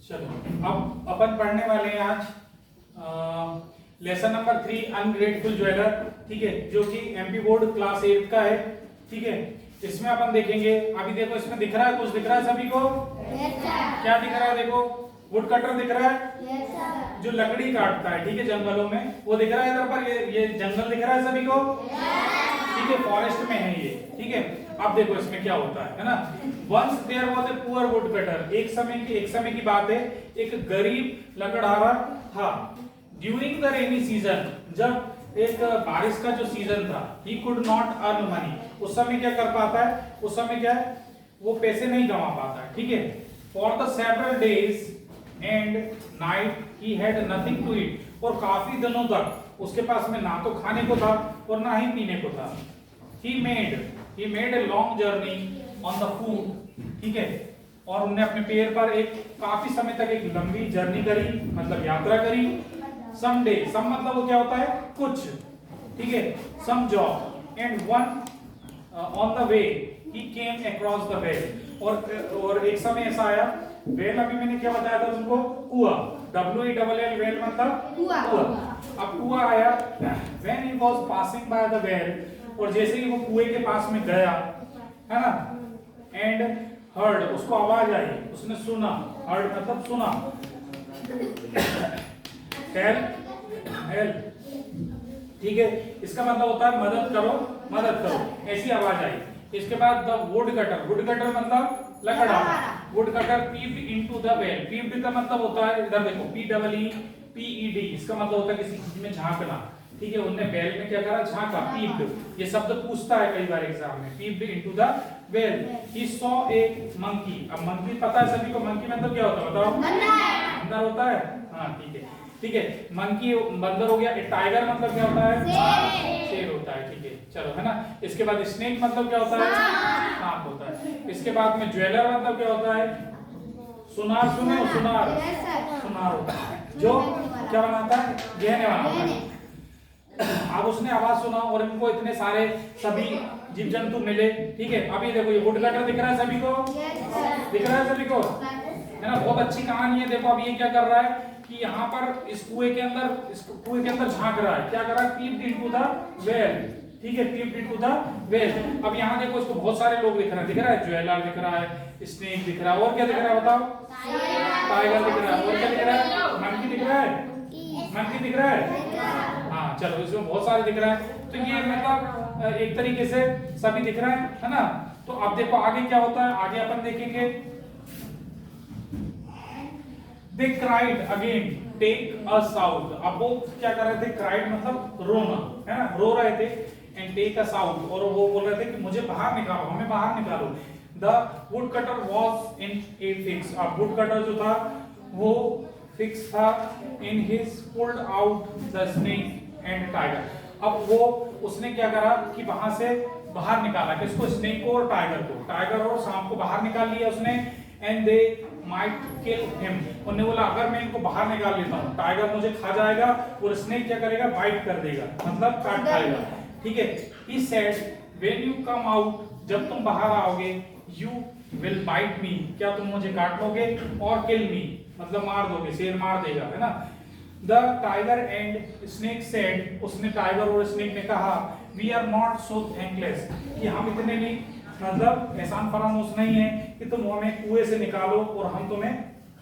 चलो अब अपन पढ़ने वाले हैं आज लेसन नंबर 3 अनग्रेटफुल ज्वेलर, ठीक है, जो कि एमपी बोर्ड क्लास 8 का है, ठीक है। इसमें अपन देखेंगे, अभी देखो इसमें दिख रहा है, कुछ दिख रहा है सभी को? क्या दिख रहा है? देखो वुड कटर दिख रहा है, जो लकड़ी काटता है, ठीक है, जंगलों में, वो दिख रहा है इधर पर। ये जंगल दिख रहा है सभी को, ठीक है, फॉरेस्ट में है ये, ठीक है। अब देखो इसमें क्या होता है ना। Once there was a poor wood cutter, एक समय की बात है, एक गरीब लकड़हारा था। ड्यूरिंग द रेनी सीजन, जब एक बारिश का जो सीजन था, he could not earn money, उस समय क्या कर पाता है, उस समय क्या है, वो पैसे नहीं कमा पाता है, ठीक है। For the several days and night he had nothing to eat, और काफी दिनों तक उसके पास में ना तो खाने को था और ना ही पीने को था। He made a long journey on the foot, ठीक है, और उन्होंने अपने पैर पर एक काफी समय तक एक लंबी जर्नी करी, मतलब यात्रा करी। Some day, some मतलब वो क्या होता है, कुछ, ठीक है, some job and one on the way he came across the well, और एक समय ऐसा आया, वेल अभी मैंने क्या बताया था तुमको, कुआं, WELL वेल मतलब कुआं। अब कुआं आया, when he was passing by the well, और जैसे ही वो कुएं के पास में गया, है ना, एंड हर्ड, उसको आवाज आई, उसने सुना, हर्ड मतलब सुना, हेल्प, ठीक है, इसका मतलब होता है मदद करो, मदद करो, ऐसी आवाज आई। इसके बाद द वुड कटर मतलब लकड़हारा, wood cutter peeped into the well, peeped का मतलब होता है, इधर देखो, PEEPED, इसका मतलब होता है किसी चीज में झांकना, ठीक है। उन्होंने वेल में क्या करा, झांका, पीप्ड, ये शब्द पूछता है कई बार एग्जाम में, peeped into the well. He saw a monkey, अब मंकी पता है सभी को, मंकी मतलब क्या होता है बताओ? बंदर होता है, हाँ ठीक है, ठीक है, मंकी बंदर हो गया। ए टाइगर मतलब क्या होता है? शेर होता है, ठीक है, चलो, है ना। इसके बाद स्नेक मतलब क्या होता है? सांप होता है। इसके बाद में ज्वेलर मतलब क्या होता है? सुनार, सुने हो? सुनार होता है, जो क्या बनाता है, गहने बनाता है। अब उसने आवाज सुना और इनको इतने सारे सभी जीव जंतु मिले, ठीक है। अभी देखो ये वुड कटर दिख रहा है सभी को, दिख रहा है सभी को, है ना, बहुत अच्छी कहानी है। देखो अभी ये क्या कर रहा है कि यहाँ पर इस कुएं के अंदर झांक रहा है, क्या कर रहा है, पीप्ड इनटू द वेल, ठीक है, पीप्ड इनटू द वेल। अब यहाँ देखो इसको बहुत सारे लोग दिख रहे हैं, दिख रहा है, ज्वेलर दिख रहा है, स्नेक दिख रहा है, और क्या दिख रहा है बताओ? टाइगर दिख रहा है, और क्या दिख रहा है? मंकी दिख रहा है, मंकी दिख रहा है, हाँ चलो, इसमें बहुत सारे दिख रहा है। तो ये मतलब एक तरीके से सभी दिख रहा है ना। तो अब देखो आगे क्या होता है, आगे अपन देखेंगे। They cried again, take us out, अब वो क्या कर रहे थे, cried मतलब रोना, है ना, रो रहे थे, and take us out, और वो बोल रहे थे कि मुझे बाहर निकालो, हमें बाहर निकालो। The woodcutter was in a fix, अब woodcutter जो था वो फिक्स था, in his pulled out the snake and tiger, अब वो उसने क्या करा कि वहां से बाहर निकाला, किसको, स्नेक को और टाइगर को, टाइगर और सांप को बाहर निकाल लिया उसने। And they might kill him, उन्होंने बोला अगर मैं इनको बाहर निकाल लेता हूँ, टाइगर मुझे खा जाएगा और स्नेक क्या करेगा, बाइट कर देगा, मतलब काट खाएगा, ठीक है। He said when you come out, जब तुम बाहर आओगे, यू विल बाइट मी, क्या तुम मुझे काट लोगे, और किल मी मतलब मार दोगे, शेर मार देगा, है ना। The tiger and snake said, उसने टाइगर और स्नेक ने कहा, we are not so thankless, कि हम इतने भी मतलब एहसान फरामोश नहीं है कि तुम हमें कुएं से निकालो और हम तुम्हें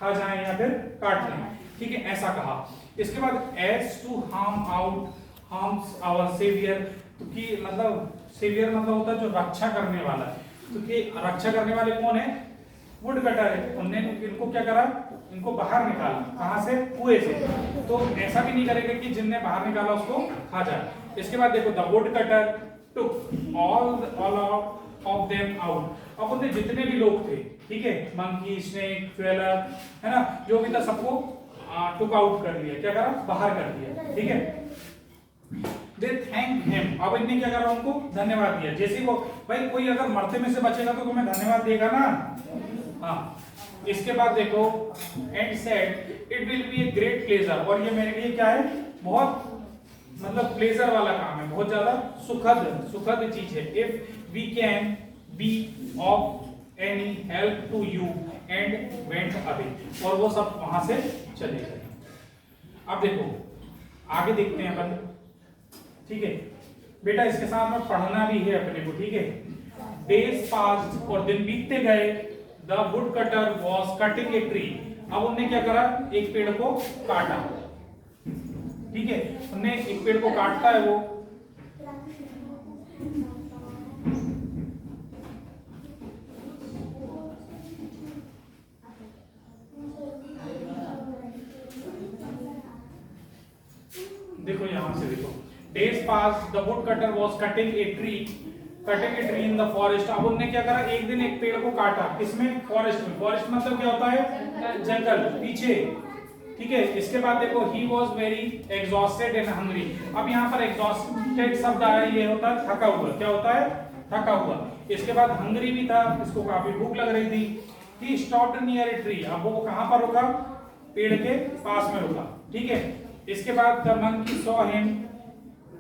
खा जाएं या फिर काट लें, ठीक है, ऐसा कहा। इसके बाद as to harms our saviour, कि मतलब सेवियर मतलब होता है जो रक्षा करने वाला है, क्योंकि रक्षा करने वाले कौन है, वुड कटर है। उन्होंने इनको क्या करा, इनको बाहर निकाला, कहां से, कुएं से। तो ऐसा भी नहीं करेगा कि जिनने बाहर निकाला उसको खा जाए। इसके बाद देखो the wood cutter took all of them out, अब उनने जितने भी लोग थे, ठीक है, मंकी, स्नेक, ज्वेलर, है ना, जो भी था सबको टुक आउट कर लिया, क्या करा, बाहर कर दिया, ठीक है। दे थैंक हिम, अब इन्हें क्या करा, उनको धन्यवाद दिया। जैसे वो भाई कोई अगर मरते में से बचेगा तो तुम्हें धन्यवाद देगा ना, हाँ। इसके बाद देखो and said it will be a great pleasure, और ये मेरे लिए क्या है, बहुत मतलब प्लेजर वाला काम है, बहुत ज्यादा सुखद चीज है। If we can be of any help to you, and went अभी, और वो सब वहां से चले गए। अब देखो आगे देखते हैं अपन, ठीक है बेटा, इसके साथ में पढ़ना भी है अपने को, ठीक है। डेज पास्ड, और दिन बीतते गए, the wood cutter was cutting a tree. अब उनने क्या करा, एक पेड़ को काटा, ठीक है, उनने एक पेड़ को काटता है वो, देखो यहां से देखो, days pass the wood cutter was cutting a tree in the forest. अब उन्होंने क्या करा, एक दिन एक पेड़ को काटा, किसमें, फॉरेस्ट में। फॉरेस्ट मतलब क्या होता है, जंगल, पीछे, ठीक है। इसके बाद देखो, he was very exhausted and hungry. अब यहाँ पर एग्जॉस्टेड शब्द आया, ये होता है थका हुआ, क्या होता है, थका हुआ। इसके बाद हंग्री भी था, इसको काफी भूख लग रही थी। He stopped near a tree, अब वो कहां पर रुका, पेड़ के पास में रुका, ठीक है। इसके बाद the monkey saw him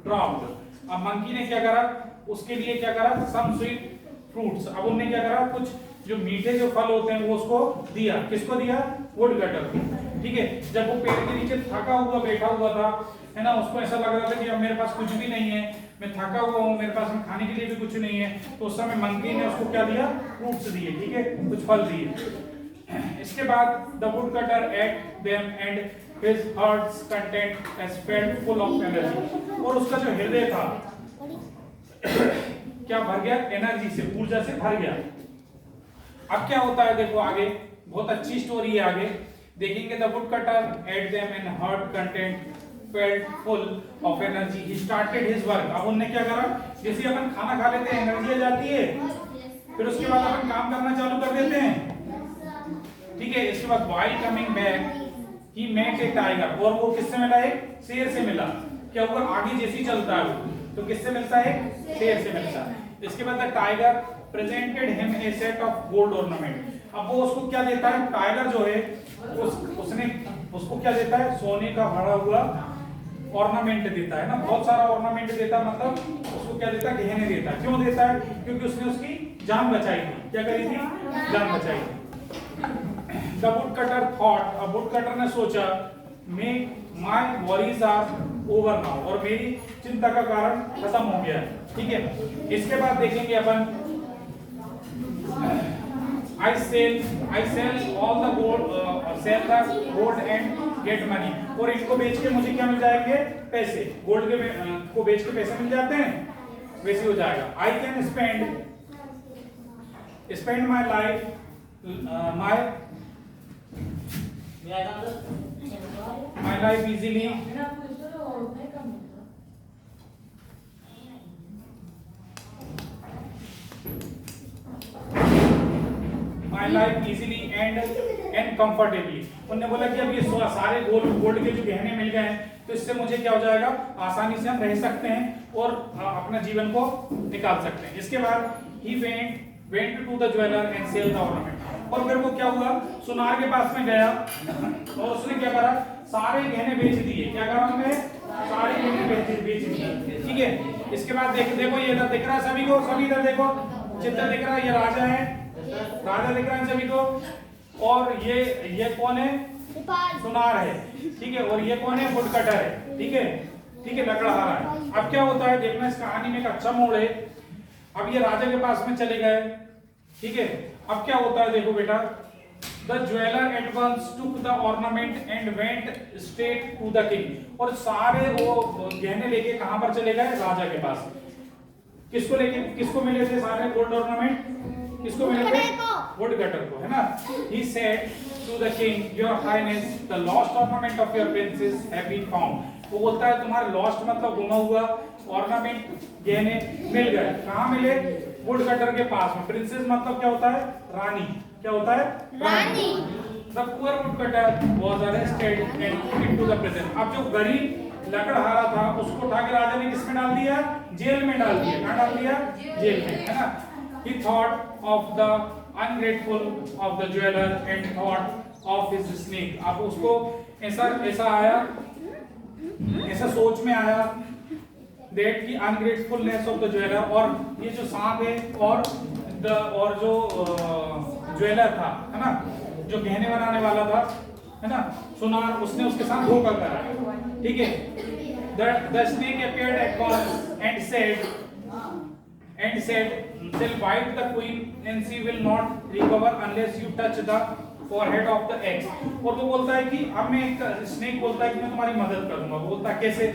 dropped. अब मंकी ने क्या करा, उसके लिए क्या करा, सम स्वीट फ्रूट्स। अब उन्होंने क्या करा, कुछ जो मीठे जो फल होते हैं वो उसको दिया, किसको दिया, वुड कटर को, ठीक है। जब वो पेड़ के नीचे थका हुआ बैठा हुआ था, है ना, उसको ऐसा लग रहा था कि अब मेरे पास कुछ भी नहीं है, मैं थका हुआ हूँ, मेरे पास खाने के लिए भी कुछ नहीं है, तो उस समय मंकी ने उसको क्या दिया, फ्रूट्स दिए, ठीक है, कुछ फल दिए। इसके बाद the wood cutter at them and his heart's content has felt full of energy। और उसका जो हृदय था क्या भर गया, एनर्जी से, ऊर्जा से भर गया। अब क्या होता है, देखो आगे बहुत अच्छी स्टोरी है, आगे देखेंगे। The wood cutter at them and heart content felt full of energy he started his work। अब उन्होंने क्या करा, जैसे अपन खाना खा लेते हैं एनर्जी आ जाती है, फिर उसके बाद अपन काम करना चालू कर देते हैं, ठीक है। इसके बाद while coming back he met a tiger, और वो किससे मिला है, शेर से मिला। क्या हुआ, आगे जैसे ही चलता है वो तो किससे मिलता है, शेर से मिलता है। इसके बाद the tiger presented him a set of gold ornament. अब वो उसको क्या देता है, टाइगर जो है उसने उसको क्या देता है, सोने का भरा हुआ ऑर्नामेंट देता है ना, बहुत सारा ऑर्नामेंट देता है, मतलब उसको क्या देता है, गहने देता है। क्यों देता है, क्योंकि उसने उसकी जान बचाई थी, क्या करी थी, जान बचाई थी। The woodcutter thought, अब woodcutter ने सोचा, my worries are over now, और मेरी चिंता का कारण खत्म हो गया, ठीक है। इसके बाद देखेंगे अपन, I sell all the gold, sell the gold and get money। और इनको बेच के मुझे क्या मिल जाएंगे, पैसे। गोल्ड के को बेच के पैसे मिल जाते हैं, वैसे हो जाएगा। I can spend my life my life easily and comfortably। उन्होंने बोला कि अब ये सारे गोल्ड के जो गहने मिल गए हैं, तो इससे मुझे क्या हो जाएगा, आसानी से हम रह सकते हैं और अपना जीवन को निकाल सकते हैं। इसके बाद he went to the jeweler and sell the ornament। और फिर वो क्या हुआ, सुनार के पास में गया और उसने क्या करा, सारे गहने बेच दिए। क्या करा उन्होंने, सारे गहने बेच दिए, ठीक है। इसके बाद देखो ये इधर दिख रहा है सभी को, सभी इधर देखो, चित्र दिख रहा है, ये राजा है, राजा दिख रहा है सभी को, और ये कौन है, सुनार है, ठीक है, और ये कौन है, वुड कटर है, ठीक है, ठीक है, लकड़हारा है। अब क्या होता है, देखना इस कहानी में एक अच्छा मोड़ है। अब ये राजा के पास में चले गए, ठीक है। अब क्या होता है, देखो बेटा, the jeweller at once took the ornament and went straight to the king. और सारे वो गहने लेके कहां पर चले गए, राजा के पास। किसको मिले थे सारे गोल्ड ऑर्नामेंट, किसको मिले थे, वुड कटर को, है ना। He said to the king, your highness, the lost ornament of your princess have been found. वो बोलता है तुम्हारे लॉस्ट मतलब गुमा हुआ ऑर्नामेंट, गहने मिल गए। कहां मिले, वुड कटर के पास में। प्रिंसेस मतलब क्या होता है, रानी, क्या होता है, रानी। The poor wood cutter was arrested and put into the prison. अब जो गरीब लकड़हारा था उसको उठा के राजा ने किसमें डाल दिया, जेल में डाल दिया। कहां डाल दिया, जेल में, है ना। He thought of the ungrateful of the jeweler and thought of his snake। अब उसको ऐसा आया, ऐसा सोच में आया that की अनग्रेटफुलनेस ऑफ द ज्वेलर, और ये जो सांप है और जो ज्वेलर था, है ना, जो गहने बनाने वाला था, है ना, सुनार, उसने उसके साथ धोखा करा, ठीक है। The snake appeared at once and said, "Shall bite the queen, and she will not recover unless you touch the forehead of the eggs." और वो बोलता है कि अब मैं एक स्नेक बोलता है कि मैं तुम्हारी मदद करूंगा। वो बोलता है कैसे?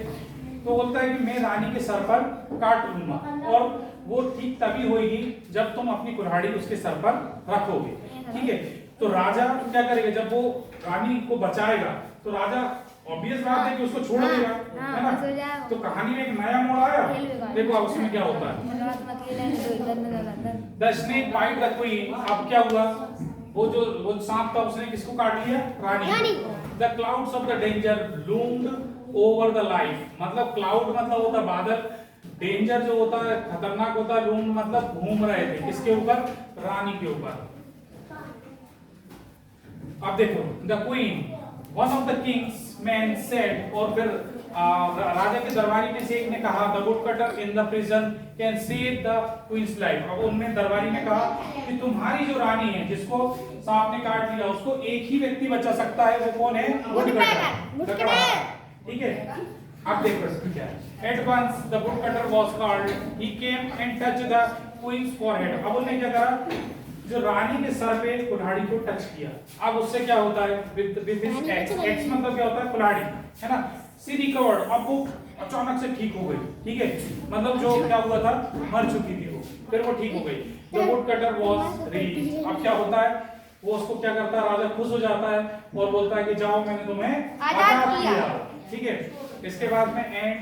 तो बोलता है कि मैं रानी के सर पर काट लूंगा, और वो ठीक तभी होगी जब तुम अपनी कुल्हाड़ी उसके सर पर रखोगे, ठीक है। तो राजा क्या करेगा? जब वो रानी को बचाएगा तो राजा ऑब्वियस बात है कि उसको छोड़ देगा, है ना। तो कहानी में एक नया मोड़ आया, देखो अब उसमें क्या होता है। The snake bite the queen. अब क्या हुआ? वो सांप था, उसने किसको काट लिया? रानी। The clouds of the danger loomed over the life. मतलब क्लाउड मतलब होता बादल, डेंजर जो होता है खतरनाक होता है, लूम्ड मतलब घूम रहे थे किसके ऊपर? रानी के ऊपर। अब देखो, the queen, one of the Kings man said, और फिर राजा के दरबारी में से एक ने कहा, the wood cutter in the prison can save the queen's life. अब उनमें दरबारी ने कहा कि तुम्हारी जो रानी है जिसको सांप ने काट लिया, उसको एक ही व्यक्ति बचा सकता है, वो कौन है? वुड कटर, ठीक है। अब देखो इसमें क्या है। At once the wood cutter was called, he came and touch the queen's forehead. अब उन्होंने क्या करा? जो रानी के सर पे कुल्हाड़ी को टच किया। अब उससे क्या होता है? विद दिस एक्स मतलब क्या होता है? कुल्हाड़ी, है ना। सी रिकवर्ड, अब वो अचानक से ठीक हो गई, ठीक है। मतलब जो क्या हुआ था, मर चुकी थी वो, फिर वो ठीक हो गई। The wood cutter was released. अब क्या होता है? वो उसको क्या करता है? राजा खुश हो जाता है और बोलता है कि जाओ, मैंने तुम्हें आजाद किया, ठीक है। इसके बाद में and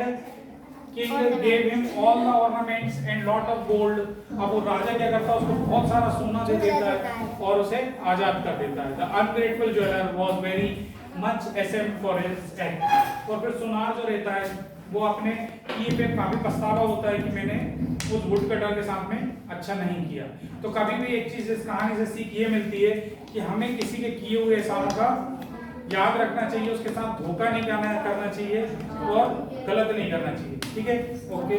King gave him all the ornaments and lot of gold। अब वो राजा क्या करता है? उसको बहुत सारा सोना दे देता है और उसे आजाद कर देता है। The ungrateful jeweler was very much ashamed for his act। और फिर सुनार जो रहता है वो अपने किए पे काफी पछतावा होता है कि मैंने उस वुड कटर के साथ में अच्छा नहीं किया। तो कभी भी एक चीज इस कहानी से सीख ये मिलती है कि हमें किसी के किए हुए एहसानों का याद रखना चाहिए, उसके साथ धोखा नहीं करना चाहिए और गलत नहीं करना चाहिए, ठीक है। ओके।